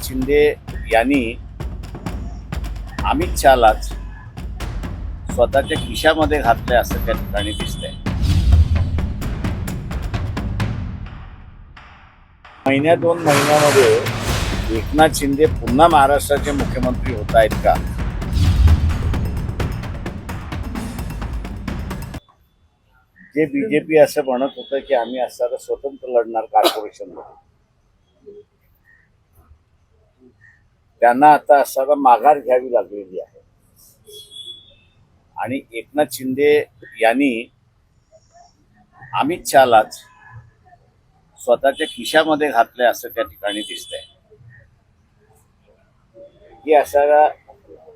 शिंदे यांनी अमित शहालाच स्वतःच्या खिशामध्ये घातलंय असं त्या ठिकाणी दिसतंय. महिन्या 2 महिन्यामध्ये एकनाथ शिंदे पुन्हा महाराष्ट्राचे मुख्यमंत्री होत आहेत का? जे बीजेपी असं म्हणत होतं की आम्ही असं स्वतंत्र लढणार कॉर्पोरेशनमध्ये, त्यांना आता असं माघार घ्यावी लागलेली आहे. आणि एकनाथ शिंदे यांनी अमित शहालाच स्वतःच्या खिशामध्ये घातलंय असं त्या ठिकाणी दिसतंय. ही असा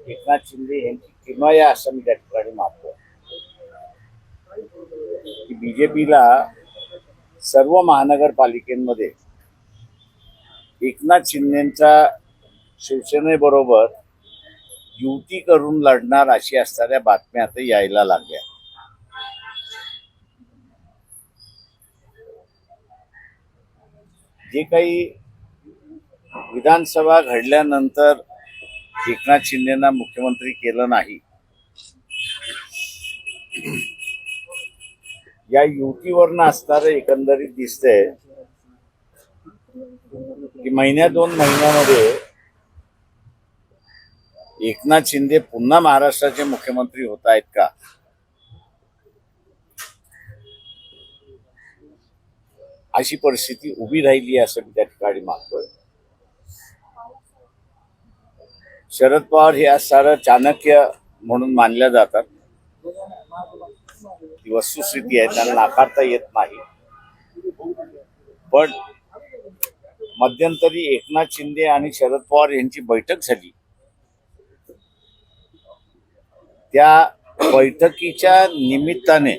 एकनाथ शिंदे यांची किमया असं मी त्या ठिकाणी मानतो की बीजेपीला सर्व महानगरपालिकेमध्ये एकनाथ शिंदेचा शिवसेनेबरोबर युती करून लढणार अशी असणाऱ्या बातम्या आता यायला लागल्या. जे काही विधानसभा घडल्यानंतर एकनाथ शिंदेना मुख्यमंत्री केलं नाही, या युतीवरनं असणारं एकंदरीत दिसतंय की महिन्या 2 महिन्यामध्ये एकनाथ शिंदे पुन्हा महाराष्ट्राचे मुख्यमंत्री होत आहेत का? अशी परिस्थिती उभी राहिली असं मी त्या ठिकाणी मानतोय. शरद पवार हे सारं चाणक्य म्हणून मानल्या जातात. ती वस्तुस्थिती आहे, त्यांना नाकारता येत नाही. पण मध्यंतरी एकनाथ शिंदे आणि शरद पवार यांची बैठक झाली. त्या बैठकीच्या निमित्ताने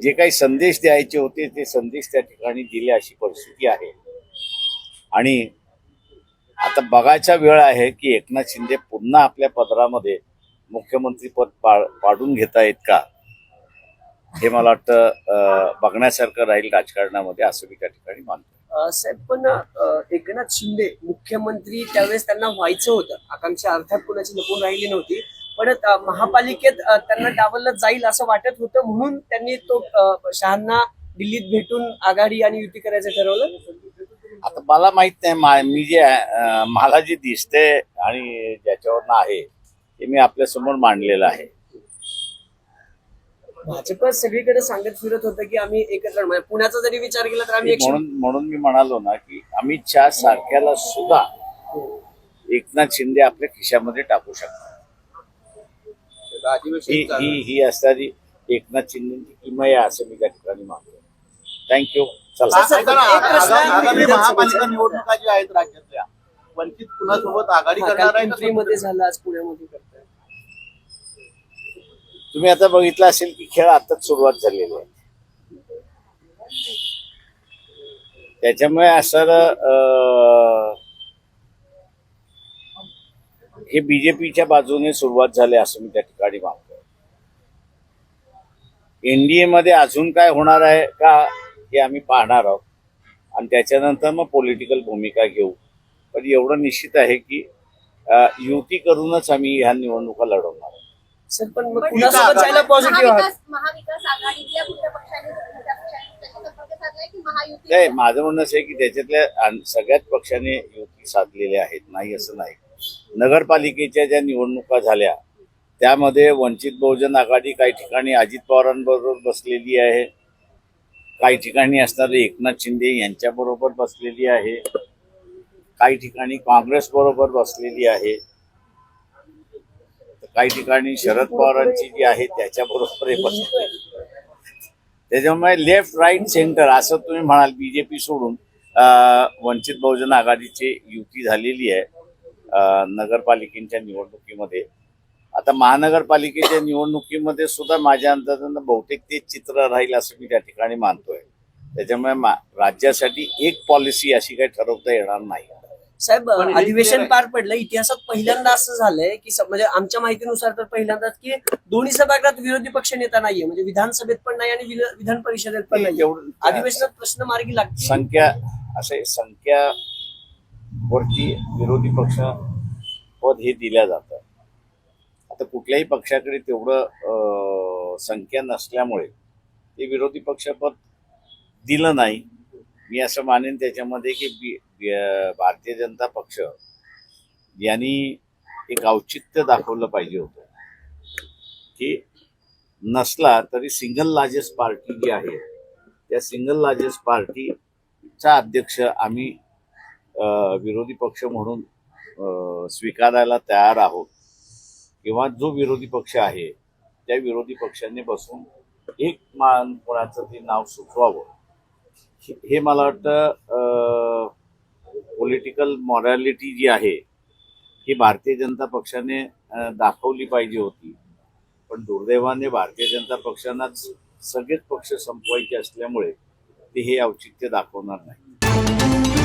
जे काही संदेश द्यायचे होते ते संदेश त्या ठिकाणी दिले अशी परिस्थिती आहे. आणि आता बघायचा वेळ आहे की एकनाथ शिंदे पुन्हा आपल्या पदरामध्ये मुख्यमंत्री पद पाडून घेता आहेत का, हे मला वाटतं बघण्यासारखं राहील राजकारणामध्ये, असं मी त्या ठिकाणी मानतो. साहेब, पण एकनाथ शिंदे मुख्यमंत्री त्यावेळेस त्यांना व्हायचं होतं, आकांक्षा अर्थात कोणाची लपून राहिली नव्हती. पण महापालिकेत त्यांना डावललं जाईल असं वाटत होतं, म्हणून त्यांनी तो शहांना दिल्लीत भेटून आघाडी आणि युती करायचं ठरवलं. आता मला माहित नाही, मी जे मला जे दिसते आणि ज्याच्यावर आहे ते मी आपल्या समोर मांडलेलं आहे. भाजप सगळीकडे सांगत फिरत होतं की आम्ही एकत्र, म्हणजे पुण्याचा जरी विचार केला तर आम्ही म्हणून मी म्हणालो ना की अमित शहा सारख्याला सुद्धा एकनाथ शिंदे आपल्या खिशामध्ये टाकू शकतात. ही असणारी एकनाथ शिंदेची किमया असं मी त्या ठिकाणी मानतो. थँक्यू. चला, महापालिका निवडणुका ज्या आहेत राज्यातल्या, वंचित कुणासोबत आघाडी करणार आहे? पिंपरीमध्ये झालं, आज पुण्यामध्ये करताय. तुम्ही आता बघितलं असेल की खेळ आताच सुरुवात झालेली आहे. त्याच्यामुळे असं हे बीजेपीच्या बाजूने सुरुवात झाली असं मी त्या ठिकाणी मानतो. एनडीए मध्ये अजून काय होणार आहे का हे आम्ही पाहणार आहोत आणि त्याच्यानंतर मग पॉलिटिकल भूमिका घेऊ. पण एवढं निश्चित आहे की युती करूनच आम्ही ह्या निवडणुका लढवणार आहोत. सर, पण कुणासोबत जायला पॉझिटिव्ह आहात? महाविकास आघाडीतल्या कुठल्या पक्षाने संपर्क साधलाय की महायुती? नाही, माझं म्हणणं असं आहे की त्याच्यातल्या सगळ्याच पक्षाने युती साधलेले आहेत, नाही असं नाही. नगरपालिकेच्या ज्या निवडणुका झाल्या त्यामध्ये वंचित बहुजन आघाडी काही ठिकाणी अजित पवारांबरोबर बसलेली आहे, काही ठिकाणी असणारे एकनाथ शिंदे यांच्याबरोबर बसलेली आहे, काही ठिकाणी काँग्रेस बरोबर बसलेली आहे, काही ठिकाणी शरद पवारांची जी आहे त्याच्याबरोबर बसलेली. त्याच्यामुळे लेफ्ट राईट सेंटर असं तुम्ही म्हणाल, बीजेपी सोडून वंचित बहुजन आघाडीची युती झालेली आहे नगरपालिकेच्या निवडणुकीमध्ये. आता महानगरपालिकेच्या निवडणुकीमध्ये सुद्धा माझ्या अंदाजानं बहुतेक तेच चित्र राहील असं मी त्या ठिकाणी मानतोय. त्याच्यामुळे राज्यासाठी एक पॉलिसी अशी काही ठरवता येणार नाही. साहेब, अधिवेशन पार पडलं, इतिहासात पहिल्यांदा असं झालंय की म्हणजे आमच्या माहितीनुसार तर पहिल्यांदाच की दोन्ही सभागृहात विरोधी पक्ष नेता नाहीये, म्हणजे विधानसभेत पण नाही आणि विधान परिषदेत पण नाही. अधिवेशनात प्रश्न मार्गी लागतील. संख्या असे संख्यावरती विरोधी पक्ष पद हे दिल्या जातं. आता कुठल्याही पक्षाकडे तेवढं संख्या नसल्यामुळे ते विरोधी पक्षपद दिलं नाही. मी असं मानेन त्याच्यामध्ये की भारतीय जनता पक्ष यांनी एक औचित्य दाखवलं पाहिजे होतं की नसला तरी सिंगल लार्जेस्ट पार्टी जी आहे त्या सिंगल लार्जेस्ट पार्टीचा अध्यक्ष आम्ही विरोधी पक्ष म्हणून स्वीकारायला तयार आहोत किंवा जो विरोधी पक्ष आहे त्या विरोधी पक्षाने बसून एक कोणाचं ते नाव सुचवावं. हे मला वाटतं पॉलिटिकल मॉरॅलिटी जी आहे ही भारतीय जनता पक्षाने दाखवली पाहिजे होती. पण दुर्दैवाने भारतीय जनता पक्षांनाच सगळेच पक्ष संपवायचे असल्यामुळे ते हे औचित्य दाखवणार नाही.